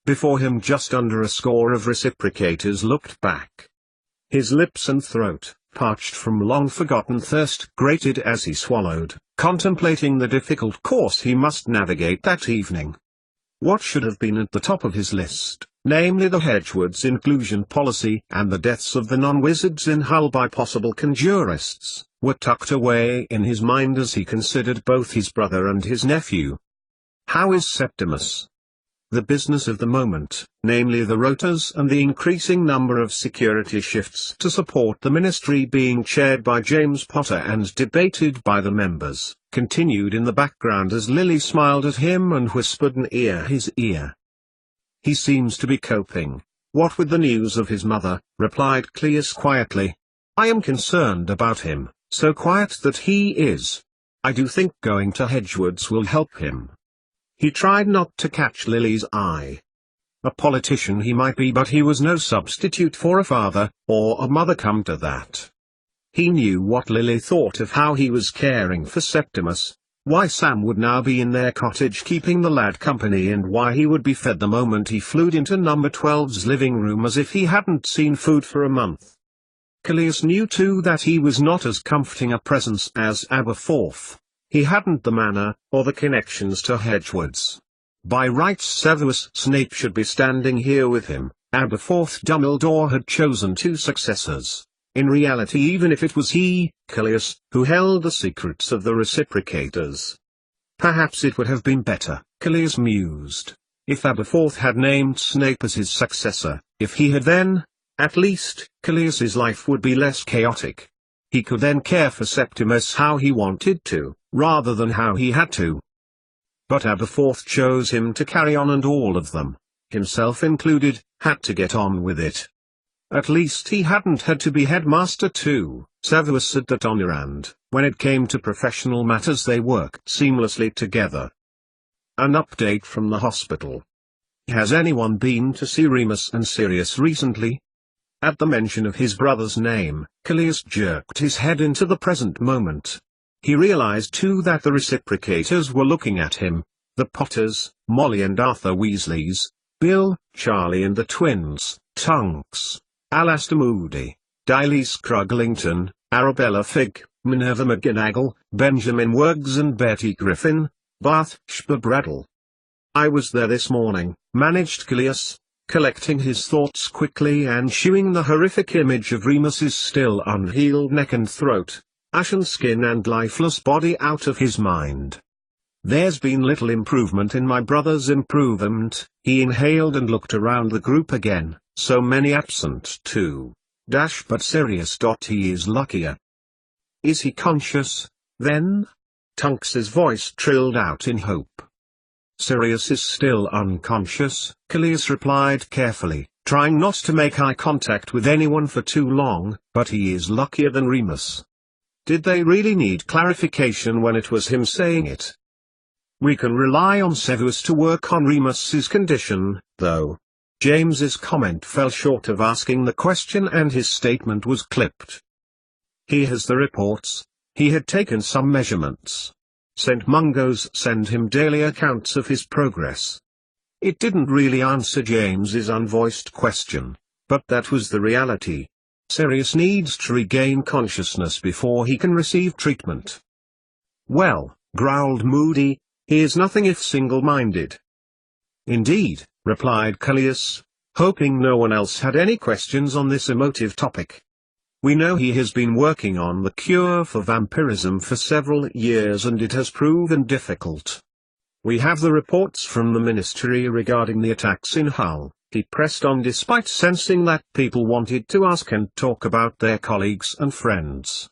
Before him just under a score of reciprocators looked back. His lips and throat, parched from long-forgotten thirst, grated as he swallowed, contemplating the difficult course he must navigate that evening. What should have been at the top of his list, namely the Hedgewood's inclusion policy and the deaths of the non-wizards in Hull by possible conjurists, were tucked away in his mind as he considered both his brother and his nephew. How is Septimus? The business of the moment, namely the rotas and the increasing number of security shifts to support the ministry being chaired by James Potter and debated by the members, continued in the background as Lily smiled at him and whispered in his ear. "He seems to be coping. What with the news of his mother," replied Cleus quietly. "I am concerned about him, so quiet that he is. I do think going to Hedgewood's will help him." He tried not to catch Lily's eye. A politician he might be, but he was no substitute for a father, or a mother come to that. He knew what Lily thought of how he was caring for Septimus, why Sam would now be in their cottage keeping the lad company, and why he would be fed the moment he flew into number 12's living room as if he hadn't seen food for a month. Cleus knew too that he was not as comforting a presence as Aberforth. He hadn't the manner, or the connections to Hedgewood's. By rights Severus Snape should be standing here with him. Aberforth Dumbledore had chosen two successors. In reality, even if it was he, Cleus, who held the secrets of the reciprocators. Perhaps it would have been better, Cleus mused, if Aberforth had named Snape as his successor. If he had, then, at least, Cleus's life would be less chaotic. He could then care for Septimus how he wanted to, rather than how he had to. But Aberforth chose him to carry on, and all of them, himself included, had to get on with it. At least he hadn't had to be headmaster too. Severus said that on Irand, when it came to professional matters, they worked seamlessly together. An update from the hospital. Has anyone been to see Remus and Sirius recently? At the mention of his brother's name, Cleus jerked his head into the present moment. He realized too that the reciprocators were looking at him, the Potters, Molly and Arthur Weasleys, Bill, Charlie and the twins, Tonks, Alastair Moody, Diley Scrugglington, Arabella Figg, Minerva McGonagall, Benjamin Wurgs and Betty Griffin, Bath Shpabradle. "I was there this morning," managed Cleus, collecting his thoughts quickly and shooing the horrific image of Remus's still unhealed neck and throat, ashen skin and lifeless body out of his mind. "There's been little improvement in my brother's improvement." He inhaled and looked around the group again. So many absent too. But Sirius. He is luckier. "Is he conscious, then?" Tunks's voice trilled out in hope. "Sirius is still unconscious," Cleus replied carefully, trying not to make eye contact with anyone for too long, "but he is luckier than Remus." Did they really need clarification when it was him saying it? "We can rely on Severus to work on Remus's condition, though." James's comment fell short of asking the question, and his statement was clipped. "He has the reports. He had taken some measurements. St. Mungo's send him daily accounts of his progress." It didn't really answer James's unvoiced question, but that was the reality. Sirius needs to regain consciousness before he can receive treatment. "Well," growled Moody, "he is nothing if single-minded." "Indeed," replied Cleus, hoping no one else had any questions on this emotive topic. "We know he has been working on the cure for vampirism for several years, and it has proven difficult. We have the reports from the ministry regarding the attacks in Hull," he pressed on, despite sensing that people wanted to ask and talk about their colleagues and friends.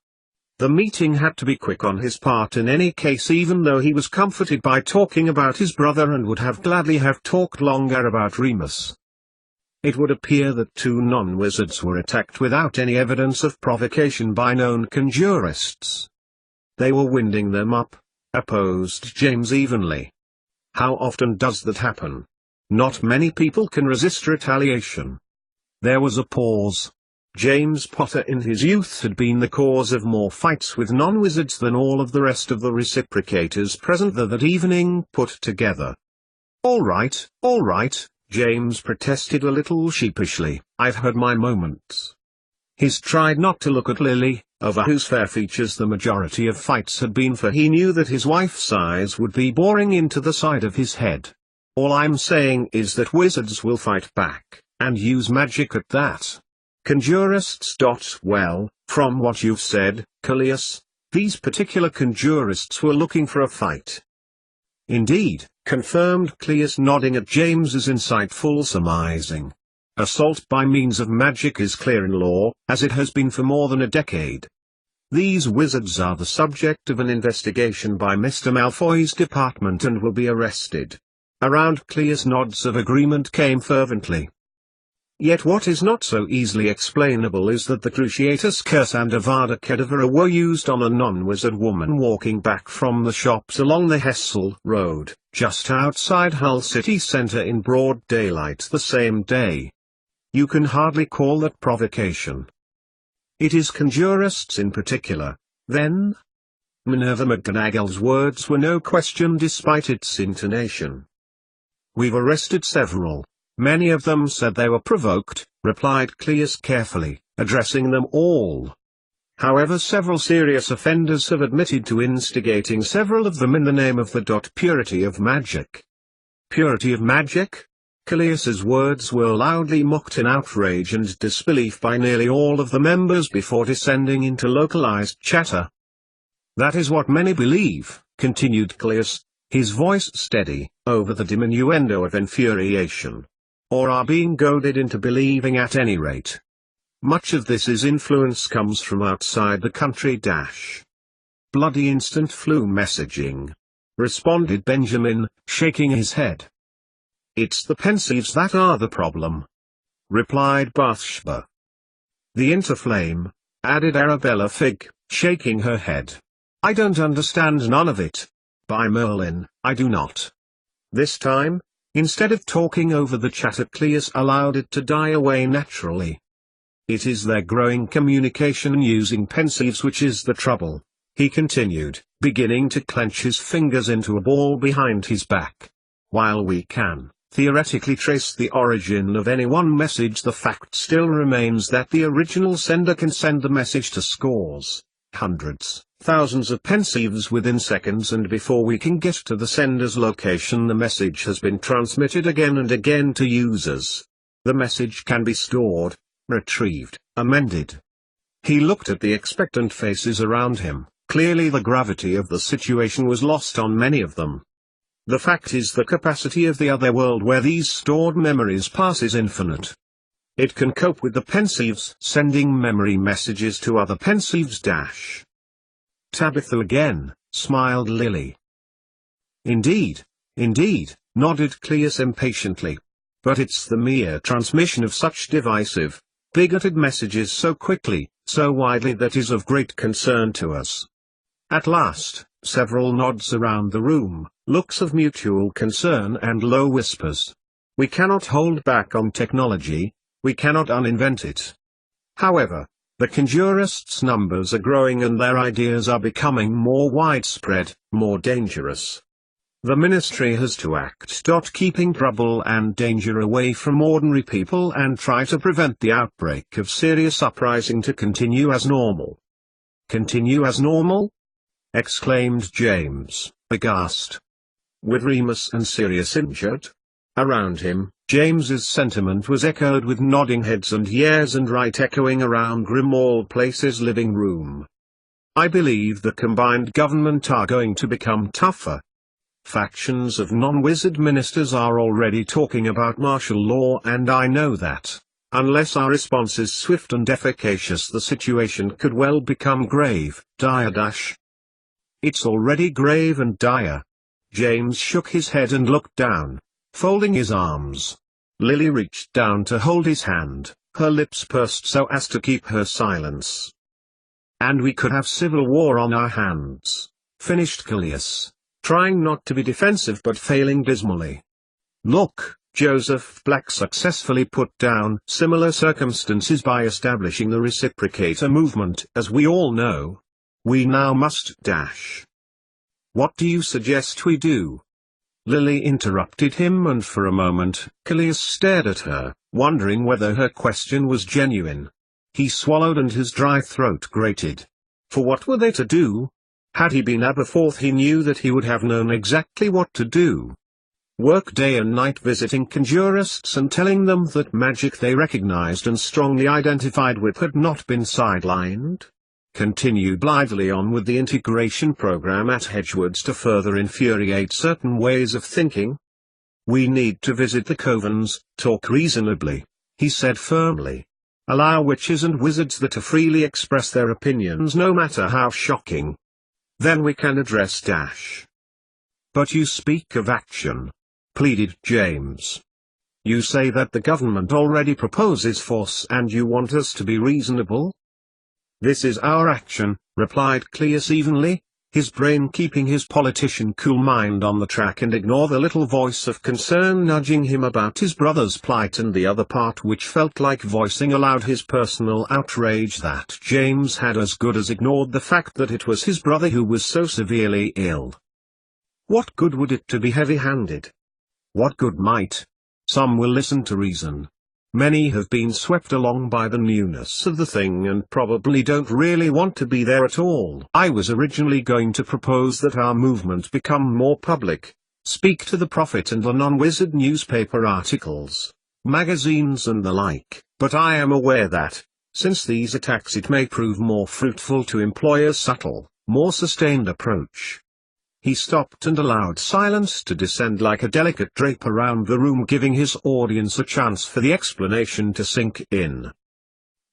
The meeting had to be quick on his part in any case, even though he was comforted by talking about his brother and would have gladly have talked longer about Remus. It would appear that two non-wizards were attacked without any evidence of provocation by known conjurists. They were winding them up, opposed James evenly. How often does that happen? Not many people can resist retaliation. There was a pause. James Potter in his youth had been the cause of more fights with non-wizards than all of the rest of the reciprocators present there that evening put together. All right, James protested a little sheepishly. "I've had my moments." He's tried not to look at Lily, over whose fair features the majority of fights had been, for he knew that his wife's eyes would be boring into the side of his head. "All I'm saying is that wizards will fight back, and use magic at that. Conjurists. Well, from what you've said, Callias, these particular conjurists were looking for a fight." "Indeed," confirmed Cleus, nodding at James's insightful surmising. "Assault by means of magic is clear in law, as it has been for more than a decade. These wizards are the subject of an investigation by Mr. Malfoy's department and will be arrested." Around Cleus nods of agreement came fervently. Yet what is not so easily explainable is that the Cruciatus Curse and Avada Kedavra were used on a non-wizard woman walking back from the shops along the Hessel Road, just outside Hull city centre in broad daylight the same day. You can hardly call that provocation. "It is conjurists in particular, then?" Minerva McGonagall's words were no question despite its intonation. "We've arrested several. Many of them said they were provoked," replied Cleus carefully, addressing them all. "However, several serious offenders have admitted to instigating several of them in the name of the purity of magic." "Purity of magic?" Callias's words were loudly mocked in outrage and disbelief by nearly all of the members before descending into localized chatter. "That is what many believe," continued Callias, his voice steady, over the diminuendo of infuriation. "Or are being goaded into believing at any rate. Much of this influence comes from outside the country. Bloody instant flu messaging," responded Benjamin, shaking his head. "It's the pensives that are the problem," replied Bathsheba. "The interflame," added Arabella Figg, shaking her head. "I don't understand none of it. By Merlin, I do not." This time, instead of talking over the chatter, Cleus allowed it to die away naturally. "It is their growing communication using pensives which is the trouble," he continued, beginning to clench his fingers into a ball behind his back. "While we can theoretically trace the origin of any one message, the fact still remains that the original sender can send the message to scores, hundreds, thousands of pensives within seconds, and before we can get to the sender's location the message has been transmitted again and again to users. The message can be stored, retrieved, amended." He looked at the expectant faces around him. Clearly the gravity of the situation was lost on many of them. The fact is, the capacity of the other world where these stored memories pass is infinite. It can cope with the pensives sending memory messages to other pensives. "Tabitha again," smiled Lily. Indeed, nodded Cleus impatiently. "But it's the mere transmission of such divisive, bigoted messages so quickly, so widely, that is of great concern to us." At last, several nods around the room, looks of mutual concern and low whispers. "We cannot hold back on technology, we cannot uninvent it. However, the conjurists' numbers are growing and their ideas are becoming more widespread, more dangerous. The ministry has to act. Keeping trouble and danger away from ordinary people and try to prevent the outbreak of serious uprising to continue as normal." "Continue as normal?" exclaimed James, aghast. "With Remus and Sirius injured?" Around him, James's sentiment was echoed with nodding heads and yeas and right echoing around Grimmauld Place's living room. "I believe the combined government are going to become tougher. Factions of non-wizard ministers are already talking about martial law, and I know that, unless our response is swift and efficacious, the situation could well become grave, dire. It's already grave and dire." James shook his head and looked down, folding his arms. Lily reached down to hold his hand, her lips pursed so as to keep her silence. "And we could have civil war on our hands," finished Callias, trying not to be defensive but failing dismally. "Look, Joseph Black successfully put down similar circumstances by establishing the reciprocator movement, as we all know. We now must What do you suggest we do?" Lily interrupted him, and for a moment, Callias stared at her, wondering whether her question was genuine. He swallowed and his dry throat grated. For what were they to do? Had he been Aberforth, he knew that he would have known exactly what to do. Work day and night visiting conjurists and telling them that magic they recognized and strongly identified with had not been sidelined? Continue blithely on with the integration program at Hedgewards to further infuriate certain ways of thinking? We need to visit the covens, talk reasonably, he said firmly. Allow witches and wizards there to freely express their opinions, no matter how shocking. Then we can address Dash. But you speak of action, pleaded James. You say that the government already proposes force and you want us to be reasonable? This is our action, replied Cleus evenly, his brain keeping his politician-cool mind on the track and ignore the little voice of concern nudging him about his brother's plight, and the other part which felt like voicing aloud his personal outrage that James had as good as ignored the fact that it was his brother who was so severely ill. What good would it to be heavy-handed? What good might? Some will listen to reason. Many have been swept along by the newness of the thing and probably don't really want to be there at all. I was originally going to propose that our movement become more public, speak to the prophet and the non-wizard newspaper articles, magazines and the like, but I am aware that, since these attacks, it may prove more fruitful to employ a subtle, more sustained approach. He stopped and allowed silence to descend like a delicate drape around the room, giving his audience a chance for the explanation to sink in.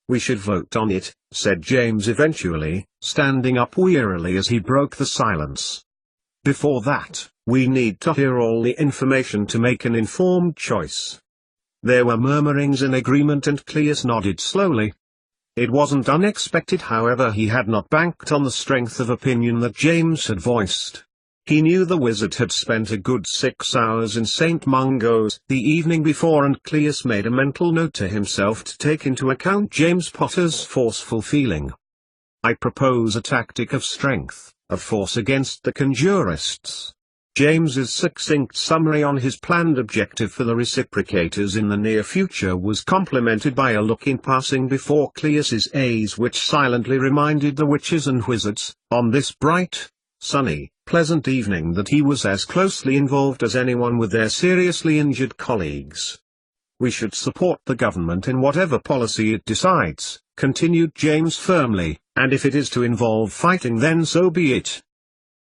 We should vote on it, said James eventually, standing up wearily as he broke the silence. Before that, we need to hear all the information to make an informed choice. There were murmurings in agreement and Cleus nodded slowly. It wasn't unexpected, however. He had not banked on the strength of opinion that James had voiced. He knew the wizard had spent a good 6 hours in St. Mungo's the evening before, and Cleus made a mental note to himself to take into account James Potter's forceful feeling. I propose a tactic of strength, of force against the conjurists. James's succinct summary on his planned objective for the reciprocators in the near future was complemented by a look in passing before Cleus's eyes which silently reminded the witches and wizards, on this bright, sunny, pleasant evening, that he was as closely involved as anyone with their seriously injured colleagues. We should support the government in whatever policy it decides, continued James firmly, and if it is to involve fighting, then so be it.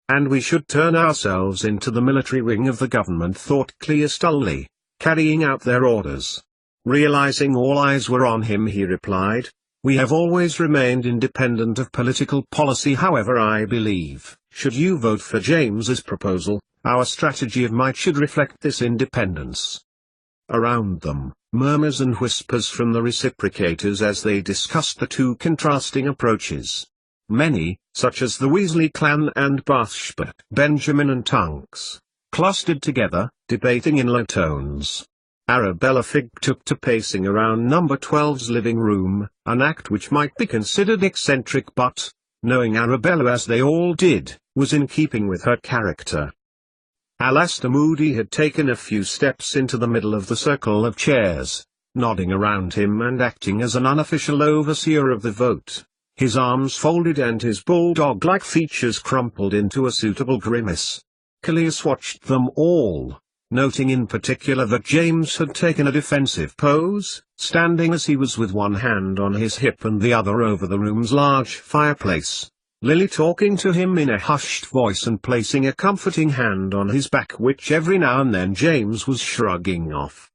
And we should turn ourselves into the military wing of the government, thought Cleus dully, carrying out their orders. Realizing all eyes were on him, he replied, we have always remained independent of political policy. However, I believe, should you vote for James's proposal, our strategy of might should reflect this independence. Around them, murmurs and whispers from the reciprocators as they discussed the two contrasting approaches. Many, such as the Weasley clan and Bathsheba, Benjamin and Tunks, clustered together, debating in low tones. Arabella Figg took to pacing around number 12's living room, an act which might be considered eccentric but, knowing Arabella as they all did, was in keeping with her character. Alastair Moody had taken a few steps into the middle of the circle of chairs, nodding around him and acting as an unofficial overseer of the vote, his arms folded and his bulldog-like features crumpled into a suitable grimace. Cleus watched them all, noting in particular that James had taken a defensive pose, standing as he was with one hand on his hip and the other over the room's large fireplace, Lily talking to him in a hushed voice and placing a comforting hand on his back which every now and then James was shrugging off.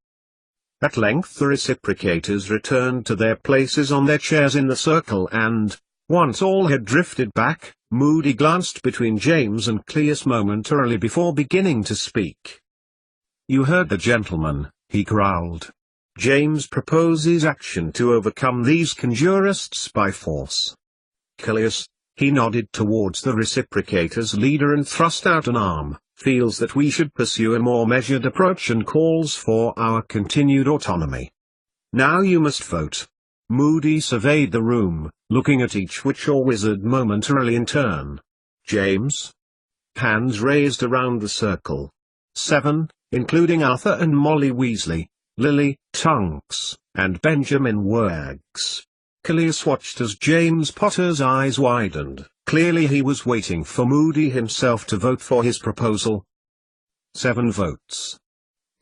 At length the reciprocators returned to their places on their chairs in the circle, and, once all had drifted back, Moody glanced between James and Cleus momentarily before beginning to speak. You heard the gentleman, he growled. James proposes action to overcome these conjurists by force. Cleus, he nodded towards the reciprocators' leader and thrust out an arm, feels that we should pursue a more measured approach and calls for our continued autonomy. Now you must vote. Moody surveyed the room, looking at each witch or wizard momentarily in turn. James? Hands raised around the circle. 7, including Arthur and Molly Weasley, Lily, Tonks, and Benjamin Wurgs. Callias watched as James Potter's eyes widened. Clearly he was waiting for Moody himself to vote for his proposal. 7 votes.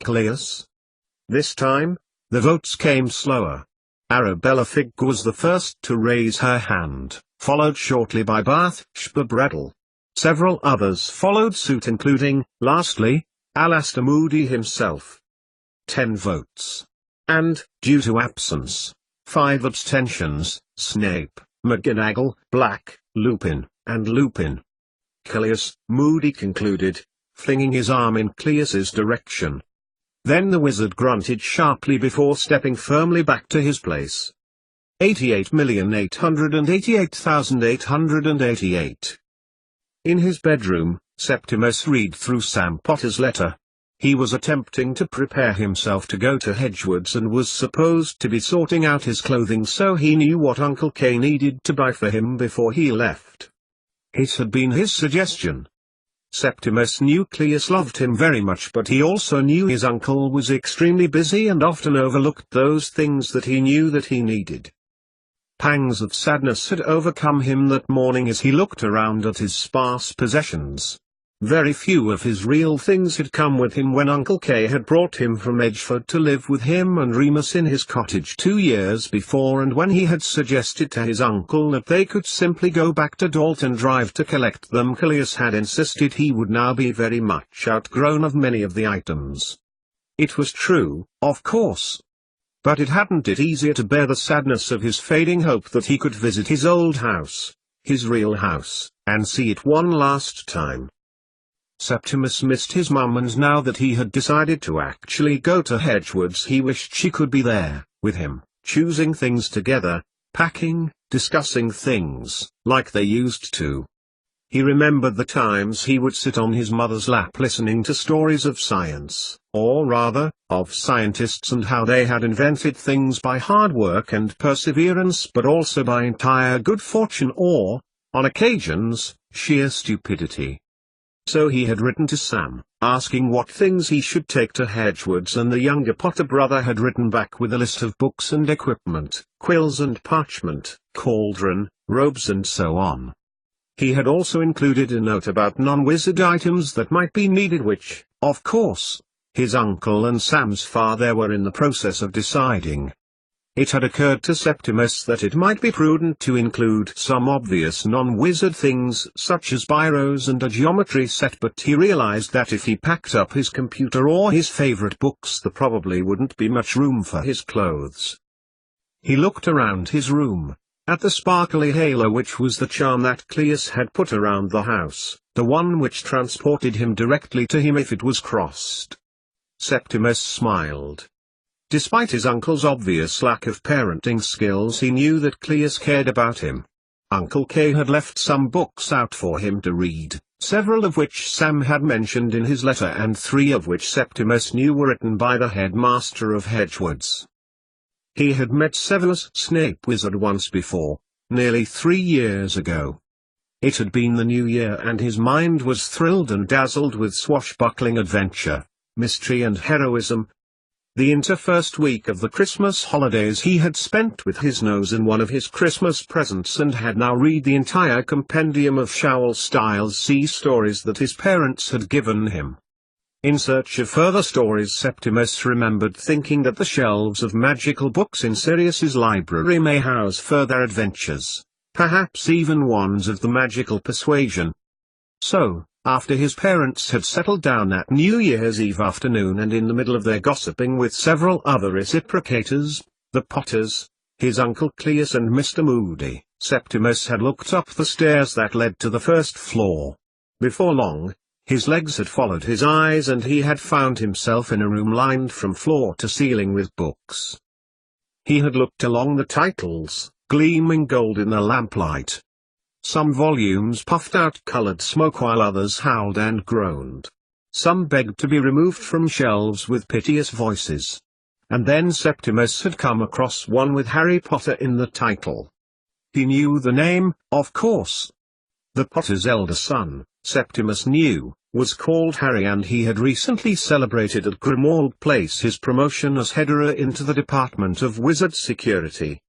Callias? This time, the votes came slower. Arabella Figg was the first to raise her hand, followed shortly by Bathsheba Bradell. Several others followed suit, including, lastly, Alastair Moody himself. 10 votes. And, due to absence, 5 abstentions, Snape, McGonagall, Black, Lupin, and Lupin. Callias, Moody concluded, flinging his arm in Callias's direction. Then the wizard grunted sharply before stepping firmly back to his place. 88,888,888. In his bedroom, Septimus read through Sam Potter's letter. He was attempting to prepare himself to go to Hedgewood's and was supposed to be sorting out his clothing so he knew what Uncle K needed to buy for him before he left. It had been his suggestion. Septimus knew Callias loved him very much, but he also knew his uncle was extremely busy and often overlooked those things that he knew that he needed. Pangs of sadness had overcome him that morning as he looked around at his sparse possessions. Very few of his real things had come with him when Uncle K had brought him from Edgeford to live with him and Remus in his cottage 2 years before, and when he had suggested to his uncle that they could simply go back to Dalton Drive to collect them, Callias had insisted he would now be very much outgrown of many of the items. It was true, of course. But it hadn't it easier to bear the sadness of his fading hope that he could visit his old house, his real house, and see it one last time. Septimus missed his mum, and now that he had decided to actually go to Hedgewood's he wished she could be there, with him, choosing things together, packing, discussing things, like they used to. He remembered the times he would sit on his mother's lap listening to stories of science, or rather, of scientists and how they had invented things by hard work and perseverance, but also by entire good fortune or, on occasions, sheer stupidity. So he had written to Sam, asking what things he should take to Hedgewood's, and the younger Potter brother had written back with a list of books and equipment, quills and parchment, cauldron, robes and so on. He had also included a note about non-wizard items that might be needed, which, of course, his uncle and Sam's father were in the process of deciding. It had occurred to Septimus that it might be prudent to include some obvious non-wizard things such as biros and a geometry set, but he realized that if he packed up his computer or his favorite books there probably wouldn't be much room for his clothes. He looked around his room, at the sparkly halo which was the charm that Callias had put around the house, the one which transported him directly to him if it was crossed. Septimus smiled. Despite his uncle's obvious lack of parenting skills, he knew that Callias cared about him. Uncle K had left some books out for him to read, several of which Sam had mentioned in his letter and 3 of which Septimus knew were written by the headmaster of Hedgewood's. He had met Severus Snape Wizard once before, nearly 3 years ago. It had been the new year and his mind was thrilled and dazzled with swashbuckling adventure, mystery and heroism. The first week of the Christmas holidays he had spent with his nose in one of his Christmas presents and had now read the entire compendium of Showell-Styles sea stories that his parents had given him. In search of further stories, Septimus remembered thinking that the shelves of magical books in Sirius's library may house further adventures, perhaps even ones of the magical persuasion. So, after his parents had settled down that New Year's Eve afternoon and in the middle of their gossiping with several other reciprocators, the Potters, his Uncle Callias and Mr. Moody, Septimus had looked up the stairs that led to the first floor. Before long, his legs had followed his eyes and he had found himself in a room lined from floor to ceiling with books. He had looked along the titles, gleaming gold in the lamplight. Some volumes puffed out colored smoke while others howled and groaned. Some begged to be removed from shelves with piteous voices. And then Septimus had come across one with Harry Potter in the title. He knew the name, of course. The Potter's elder son, Septimus knew, was called Harry, and he had recently celebrated at Grimmauld Place his promotion as header into the Department of Wizard Security.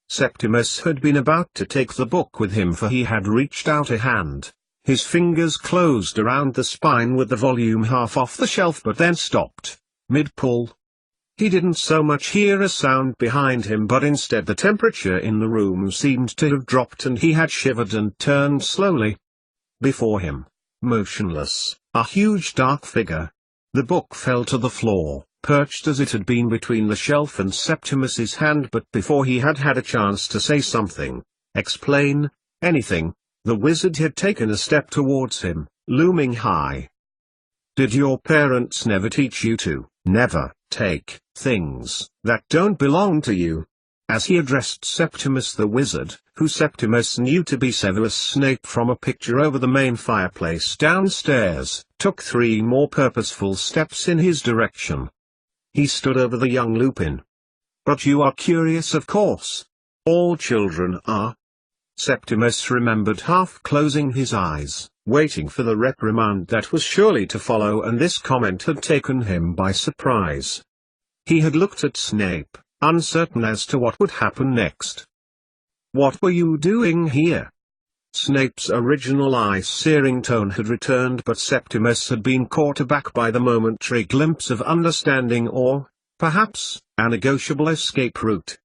Septimus had been about to take the book with him, for he had reached out a hand. His fingers closed around the spine with the volume half off the shelf, but then stopped, mid-pull. He didn't so much hear a sound behind him, but instead the temperature in the room seemed to have dropped, and he had shivered and turned slowly. Before him, motionless, a huge dark figure. The book fell to the floor, perched as it had been between the shelf and Septimus's hand, but before he had had a chance to say something, explain, anything, the wizard had taken a step towards him, looming high. "Did your parents never teach you to never take things that don't belong to you?" As he addressed Septimus the wizard, who Septimus knew to be Severus Snape from a picture over the main fireplace downstairs, took 3 more purposeful steps in his direction. He stood over the young Lupin. "But you are curious, of course. All children are." Septimus remembered half closing his eyes, waiting for the reprimand that was surely to follow, and this comment had taken him by surprise. He had looked at Snape, uncertain as to what would happen next. "What were you doing here?" Snape's original eye-searing tone had returned, but Septimus had been caught aback by the momentary glimpse of understanding, or, perhaps, a negotiable escape route.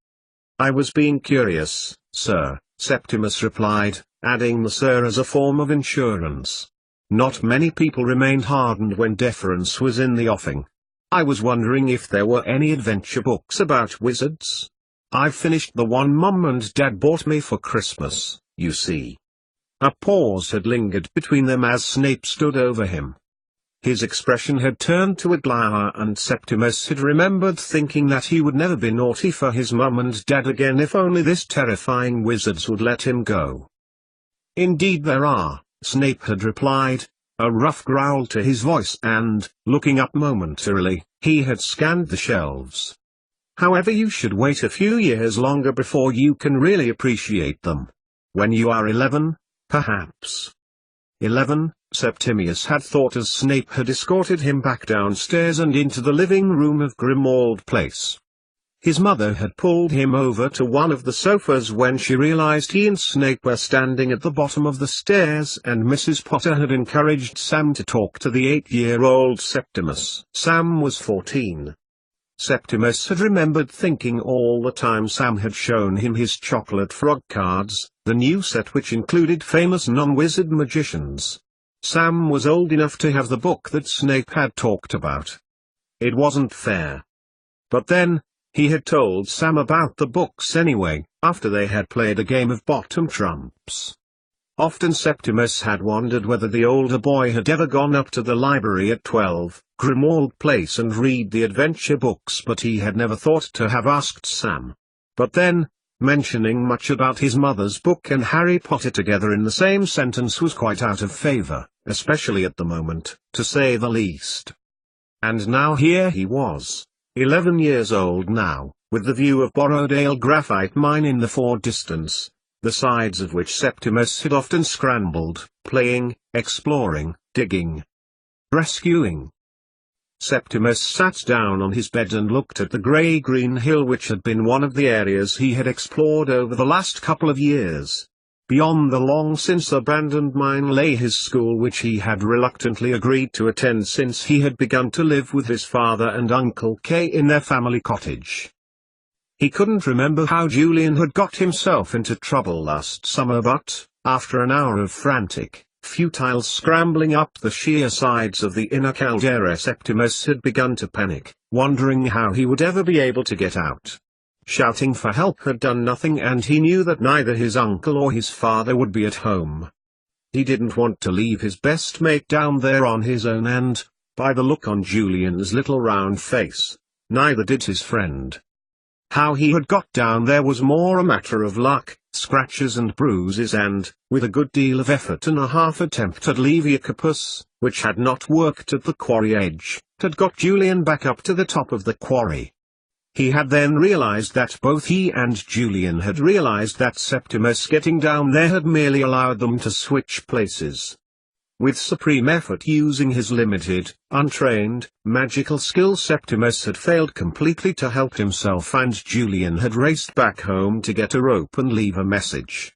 "I was being curious, sir," Septimus replied, adding the "sir" as a form of insurance. Not many people remained hardened when deference was in the offing. "I was wondering if there were any adventure books about wizards. I've finished the one Mum and Dad bought me for Christmas, you see." A pause had lingered between them as Snape stood over him. His expression had turned to a glower, and Septimus had remembered thinking that he would never be naughty for his Mum and Dad again if only this terrifying wizards would let him go. "Indeed there are," Snape had replied, a rough growl to his voice, and, looking up momentarily, he had scanned the shelves. "However, you should wait a few years longer before you can really appreciate them. When you are 11, perhaps." 11, Septimius had thought as Snape had escorted him back downstairs and into the living room of Grimmauld Place. His mother had pulled him over to one of the sofas when she realized he and Snape were standing at the bottom of the stairs, and Mrs. Potter had encouraged Sam to talk to the 8-year-old Septimus. Sam was 14. Septimus had remembered thinking all the time Sam had shown him his chocolate frog cards, the new set which included famous non-wizard magicians. Sam was old enough to have the book that Snape had talked about. It wasn't fair. But then, he had told Sam about the books anyway, after they had played a game of bottom trumps. Often Septimus had wondered whether the older boy had ever gone up to the library at 12, Grimmauld Place, and read the adventure books, but he had never thought to have asked Sam. But then, mentioning much about his mother's book and Harry Potter together in the same sentence was quite out of favor, especially at the moment, to say the least. And now here he was, 11 years old now, with the view of Borrowdale graphite mine in the far distance, the sides of which Septimus had often scrambled, playing, exploring, digging, rescuing. Septimus sat down on his bed and looked at the grey-green hill which had been one of the areas he had explored over the last couple of years. Beyond the long-since-abandoned mine lay his school, which he had reluctantly agreed to attend since he had begun to live with his father and Uncle Kay in their family cottage. He couldn't remember how Julian had got himself into trouble last summer, but, after an hour of frantic, futile scrambling up the sheer sides of the inner caldera, Septimus had begun to panic, wondering how he would ever be able to get out. Shouting for help had done nothing, and he knew that neither his uncle or his father would be at home. He didn't want to leave his best mate down there on his own, and, by the look on Julian's little round face, neither did his friend. How he had got down there was more a matter of luck, scratches and bruises, and, with a good deal of effort and a half attempt at leviocopus, which had not worked at the quarry edge, had got Julian back up to the top of the quarry. He had then realized that both he and Julian had realized that Septimus getting down there had merely allowed them to switch places. With supreme effort using his limited, untrained, magical skills, Septimus had failed completely to help himself, and Julian had raced back home to get a rope and leave a message.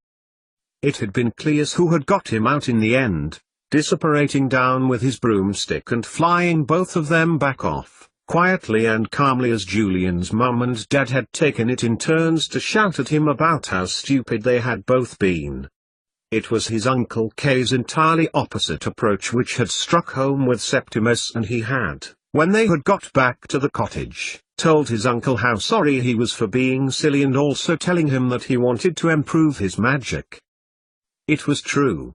It had been Cleus who had got him out in the end, disapparating down with his broomstick and flying both of them back off, quietly and calmly, as Julian's mum and dad had taken it in turns to shout at him about how stupid they had both been. It was his Uncle K's entirely opposite approach which had struck home with Septimus, and he had, when they had got back to the cottage, told his uncle how sorry he was for being silly, and also telling him that he wanted to improve his magic. It was true.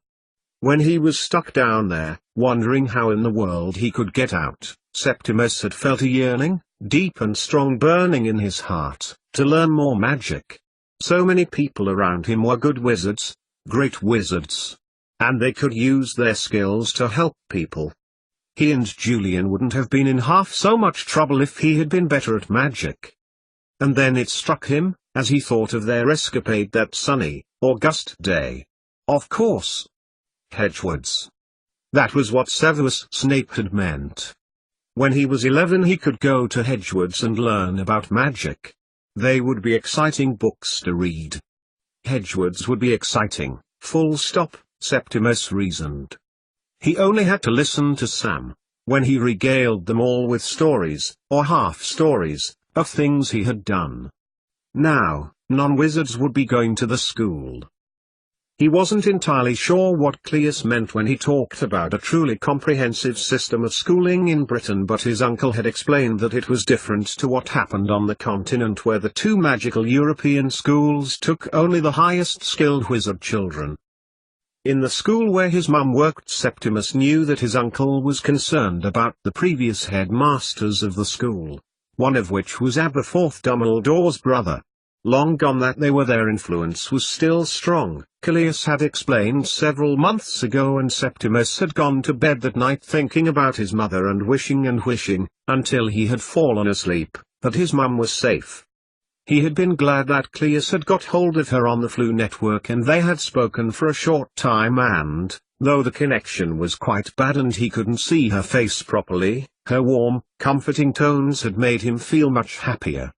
When he was stuck down there, wondering how in the world he could get out, Septimus had felt a yearning, deep and strong, burning in his heart, to learn more magic. So many people around him were good wizards, great wizards, and they could use their skills to help people. He and Julian wouldn't have been in half so much trouble if he had been better at magic. And then it struck him, as he thought of their escapade that sunny, August day. Of course. Hedgewoods. That was what Severus Snape had meant. When he was 11 he could go to Hedgewoods and learn about magic. They would be exciting books to read. Hedgewoods would be exciting, full stop, Septimus reasoned. He only had to listen to Sam, when he regaled them all with stories, or half-stories, of things he had done. Now, non-wizards would be going to the school. He wasn't entirely sure what Cleus meant when he talked about a truly comprehensive system of schooling in Britain, but his uncle had explained that it was different to what happened on the continent, where the two magical European schools took only the highest skilled wizard children. In the school where his mum worked, Septimus knew that his uncle was concerned about the previous headmasters of the school, one of which was Aberforth Dumbledore's brother. Long gone that they were, their influence was still strong, Cleus had explained several months ago, and Septimus had gone to bed that night thinking about his mother and wishing, until he had fallen asleep, that his mum was safe. He had been glad that Cleus had got hold of her on the Flu network and they had spoken for a short time, and, though the connection was quite bad and he couldn't see her face properly, her warm, comforting tones had made him feel much happier.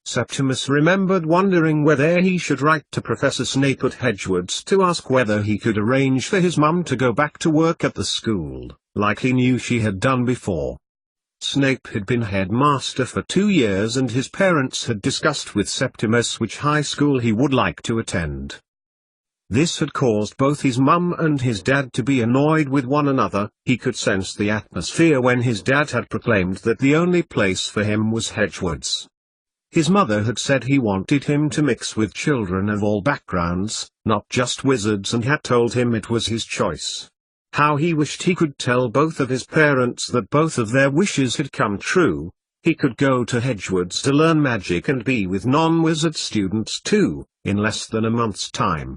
Septimus remembered wondering whether he should write to Professor Snape at Hedgewoods to ask whether he could arrange for his mum to go back to work at the school, like he knew she had done before. Snape had been headmaster for 2 years and his parents had discussed with Septimus which high school he would like to attend. This had caused both his mum and his dad to be annoyed with one another. He could sense the atmosphere when his dad had proclaimed that the only place for him was Hedgewoods. His mother had said he wanted him to mix with children of all backgrounds, not just wizards, and had told him it was his choice. How he wished he could tell both of his parents that both of their wishes had come true. He could go to Hedgewoods to learn magic and be with non-wizard students too, in less than a month's time.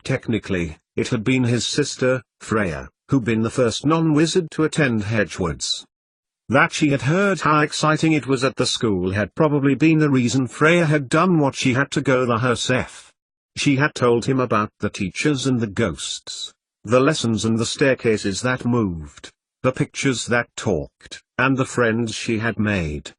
Technically, it had been his sister, Freya, who'd been the first non-wizard to attend Hedgewoods. That she had heard how exciting it was at the school had probably been the reason Freya had done what she had to go there herself. She had told him about the teachers and the ghosts, the lessons and the staircases that moved, the pictures that talked, and the friends she had made.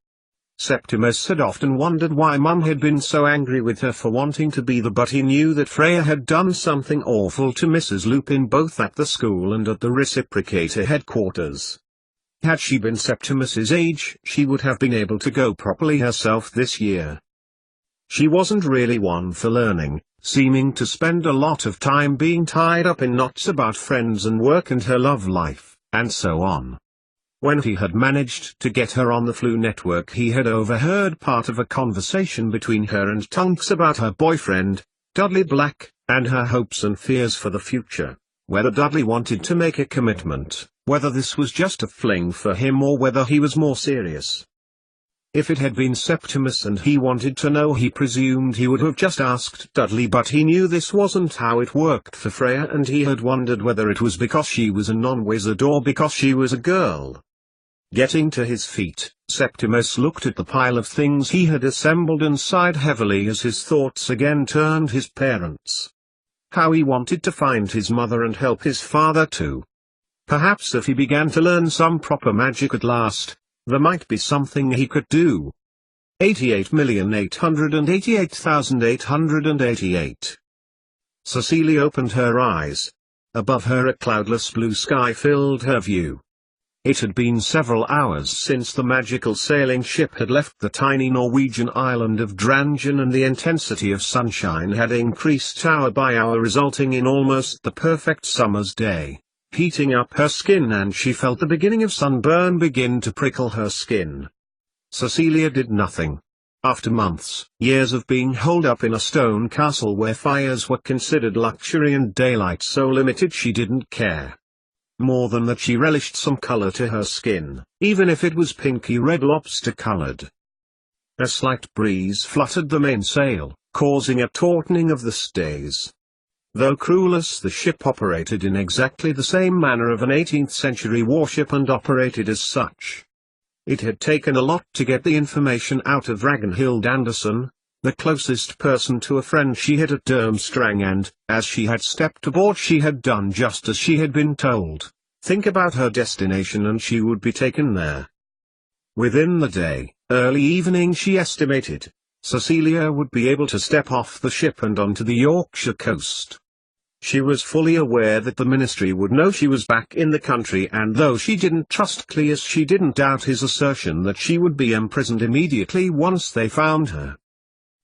Septimus had often wondered why Mum had been so angry with her for wanting to be there, but he knew that Freya had done something awful to Mrs. Lupin both at the school and at the Reciprocator headquarters. Had she been Septimus's age, she would have been able to go properly herself this year. She wasn't really one for learning, seeming to spend a lot of time being tied up in knots about friends and work and her love life, and so on. When he had managed to get her on the Flu network, he had overheard part of a conversation between her and Tunks about her boyfriend, Dudley Black, and her hopes and fears for the future, whether Dudley wanted to make a commitment, whether this was just a fling for him or whether he was more serious. If it had been Septimus and he wanted to know, he presumed he would have just asked Dudley, but he knew this wasn't how it worked for Freya, and he had wondered whether it was because she was a non-wizard or because she was a girl. Getting to his feet, Septimus looked at the pile of things he had assembled and sighed heavily as his thoughts again turned his parents. How he wanted to find his mother and help his father too. Perhaps if he began to learn some proper magic at last, there might be something he could do. 88,888,888. Cecilia opened her eyes. Above her a cloudless blue sky filled her view. It had been several hours since the magical sailing ship had left the tiny Norwegian island of Drangen, and the intensity of sunshine had increased hour by hour, resulting in almost the perfect summer's day, heating up her skin, and she felt the beginning of sunburn begin to prickle her skin. Cecilia did nothing. After months, years of being holed up in a stone castle where fires were considered luxury and daylight so limited, she didn't care. More than that, she relished some color to her skin, even if it was pinky red lobster colored. A slight breeze fluttered the mainsail, causing a tautening of the stays. Though crewless, the ship operated in exactly the same manner of an 18th-century warship, and operated as such. It had taken a lot to get the information out of Ragnhild Anderson, the closest person to a friend she had at Durmstrang, and, as she had stepped aboard, she had done just as she had been told. Think about her destination and she would be taken there. Within the day, early evening she estimated, Cecilia would be able to step off the ship and onto the Yorkshire coast. She was fully aware that the ministry would know she was back in the country, and though she didn't trust Cleus, she didn't doubt his assertion that she would be imprisoned immediately once they found her.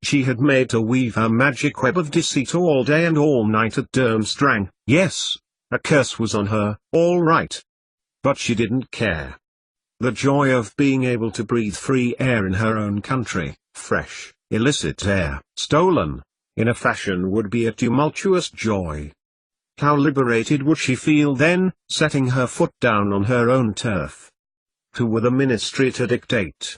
She had made to weave her magic web of deceit all day and all night at Durmstrang. Yes, a curse was on her, all right. But she didn't care. The joy of being able to breathe free air in her own country, fresh, illicit air, stolen, in a fashion, would be a tumultuous joy. How liberated would she feel then, setting her foot down on her own turf? Who were the ministry to dictate?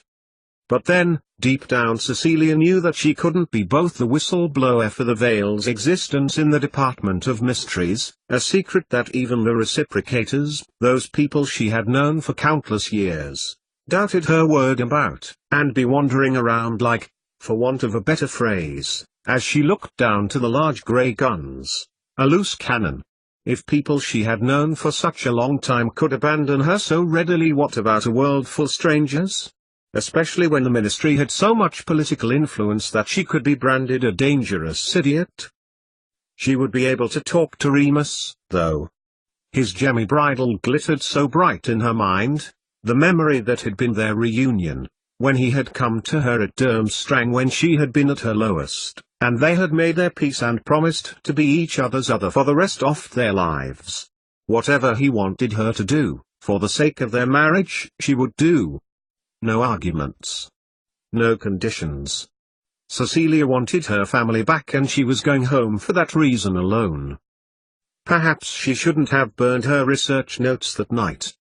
But then, deep down, Cecilia knew that she couldn't be both the whistleblower for the Vale's existence in the Department of Mysteries, a secret that even the reciprocators, those people she had known for countless years, doubted her word about, and be wandering around like, for want of a better phrase, as she looked down to the large grey guns, a loose cannon. If people she had known for such a long time could abandon her so readily, what about a world full of strangers? Especially when the ministry had so much political influence that she could be branded a dangerous idiot. She would be able to talk to Remus, though. His gemmy bridle glittered so bright in her mind, the memory that had been their reunion, when he had come to her at Durmstrang when she had been at her lowest, and they had made their peace and promised to be each other's other for the rest of their lives. Whatever he wanted her to do, for the sake of their marriage, she would do. No arguments. No conditions. Cecilia wanted her family back, and she was going home for that reason alone. Perhaps she shouldn't have burned her research notes that night.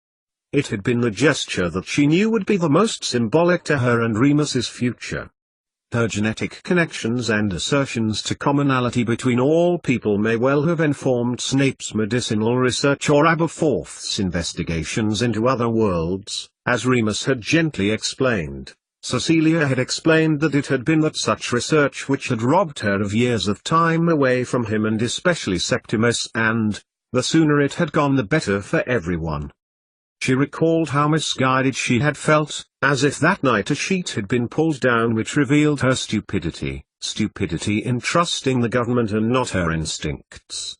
It had been the gesture that she knew would be the most symbolic to her and Remus's future. Her genetic connections and assertions to commonality between all people may well have informed Snape's medicinal research or Aberforth's investigations into other worlds. As Remus had gently explained, Cecilia had explained that it had been that such research which had robbed her of years of time away from him, and especially Septimus, and, the sooner it had gone the better for everyone. She recalled how misguided she had felt, as if that night a sheet had been pulled down which revealed her stupidity in trusting the government and not her instincts.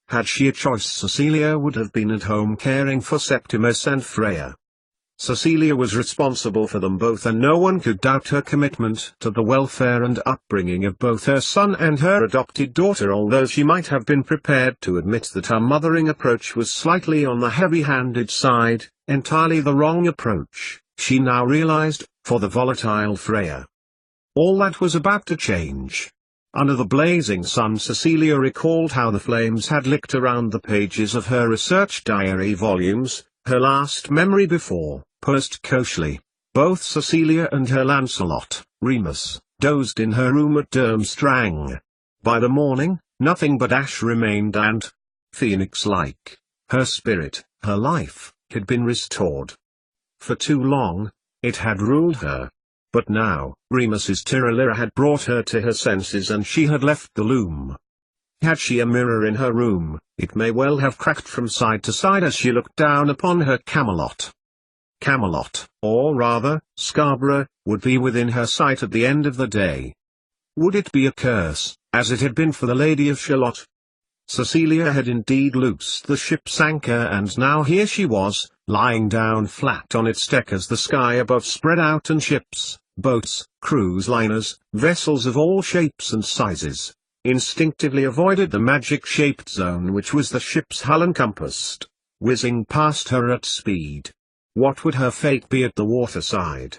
Had she a choice, Cecilia would have been at home caring for Septimus and Freya. Cecilia was responsible for them both, and no one could doubt her commitment to the welfare and upbringing of both her son and her adopted daughter, although she might have been prepared to admit that her mothering approach was slightly on the heavy-handed side, entirely the wrong approach, she now realized, for the volatile Freya. All that was about to change. Under the blazing sun, Cecilia recalled how the flames had licked around the pages of her research diary volumes, her last memory before, post-Coshley. Both Cecilia and her Lancelot, Remus, dozed in her room at Durmstrang. By the morning, nothing but ash remained, and, phoenix-like, her spirit, her life, had been restored. For too long, it had ruled her. But now, Remus's Tiralira had brought her to her senses, and she had left the loom. Had she a mirror in her room, it may well have cracked from side to side as she looked down upon her Camelot. Camelot, or rather, Scarborough, would be within her sight at the end of the day. Would it be a curse, as it had been for the Lady of Shalott? Cecilia had indeed loosed the ship's anchor, and now here she was, lying down flat on its deck as the sky above spread out and ships, boats, cruise liners, vessels of all shapes and sizes, instinctively avoided the magic-shaped zone which was the ship's hull encompassed, whizzing past her at speed. What would her fate be at the waterside?